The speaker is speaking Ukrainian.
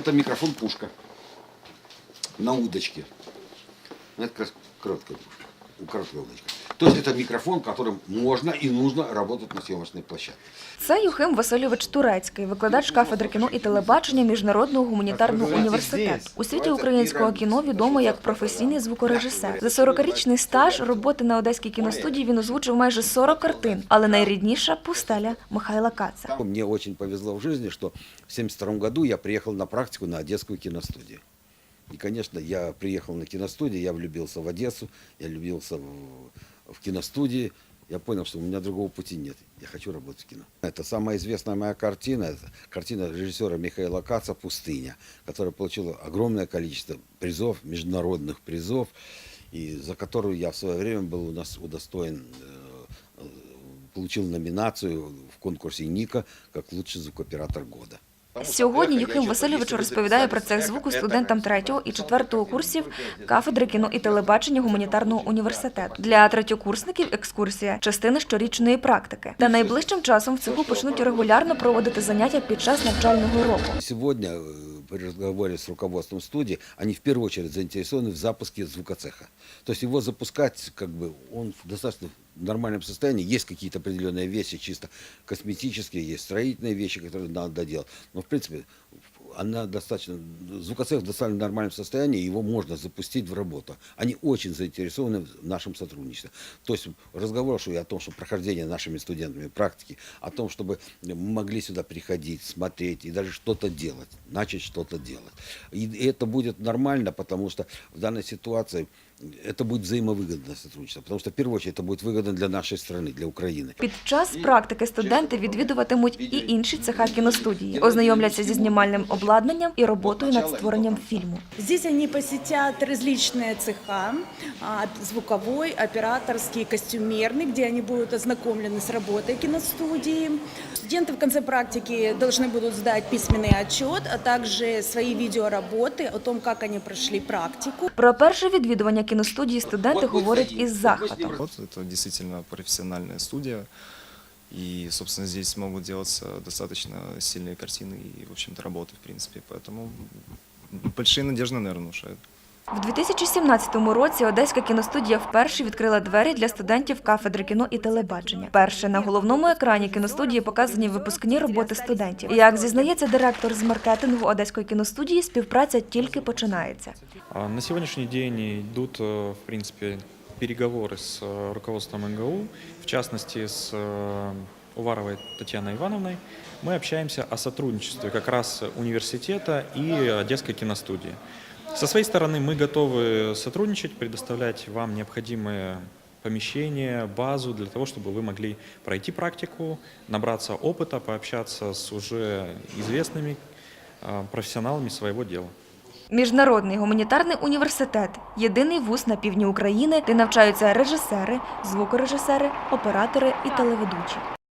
Это микрофон-пушка на удочке. Это как раз короткая пушка, короткая удочка. То есть это микрофон, которым можно и нужно работать на съемочной площадке. Це Юхим Васильович Турецький, викладач кафедри кіно і телебачення Міжнародного гуманітарного університету. У світі українського кіно відомо як професійний звукорежисер. За 40-річний стаж роботи на Одеській кіностудії він озвучив майже 40 картин, але найрідніша – «Пустеля» Михайла Каца. Мне очень повезло в жизни, что в 1972 году я приехал на практику на Одесскую киностудию. И, конечно, я приехал на киностудию, я влюбился в Одессу, я влюбился в киностудии. Я понял, что у меня другого пути нет. Я хочу работать в кино. Это самая известная моя картина. Это картина режиссера Михаила Каца «Пустыня», которая получила огромное количество призов, международных призов, и за которую я в свое время был у нас удостоен, получил номинацию в конкурсе «Ника» как лучший звукооператор года. Сьогодні Юхим Васильович розповідає про цех звуку студентам 3-го і 4-го курсів кафедри кіно і телебачення гуманітарного університету. Для третьокурсників екскурсія – частина щорічної практики. Та найближчим часом в цеху почнуть регулярно проводити заняття під час навчального року. Сегодня при разговоре с руководством студии они в первую очередь заинтересованы в запуске звукоцеха. То есть его запускать, он в достаточно нормальном состоянии. Есть какие-то определенные вещи, чисто косметические, есть строительные вещи, которые надо делать. Но в принципе звукоцех в достаточно нормальном состоянии, его можно запустить в работу. Они очень заинтересованы в нашем сотрудничестве. То есть разговор шел о том, что прохождение нашими студентами практики, о том, чтобы мы могли сюда приходить, смотреть и даже что-то делать, начать что-то делать. И это будет нормально, потому что в данной ситуации это будет взаимовыгодное сотрудничество, потому что в первую очередь это будет выгодно для нашей страны, для Украины. Під час практики студенти відвідуватимуть і інші цеха кіностудії, ознайомляться зі знімальним обладнанням і роботою над створенням фільму. Здесь они посетят различные цеха, звуковой, операторский, костюмерный, где они будут ознакомлены с работой киностудии. Студенты в конце практики должны будут сдать письменный отчет, а также свои видеоработы о том, как они прошли практику. Про перше відвідування кіностудії студенти говорять із захватом. Это действительно профессиональная студия, и, собственно, здесь могут делаться достаточно сильные картины и, в общем-то, работы, в принципе. Поэтому большие надежды, наверное, внушают. В 2017 році Одеська кіностудія вперше відкрила двері для студентів кафедри кіно і телебачення. Перше на головному екрані кіностудії показані випускні роботи студентів. Як зізнається директор з маркетингу Одеської кіностудії, співпраця тільки починається. На сегодняшний день идут, в принципе, переговоры с руководством НГУ, в частности, с Уваровой Татьяной Ивановной. Мы общаемся о сотрудничестве как раз университета и Одесской киностудии. Со своей стороны мы готовы сотрудничать, предоставлять вам необходимые помещения, базу для того, чтобы вы могли пройти практику, набраться опыта, пообщаться с уже известными профессионалами своего дела. Міжнародний гуманітарний університет – єдиний вуз на півдні України, де навчаються режисери, звукорежисери, оператори і телеведучі.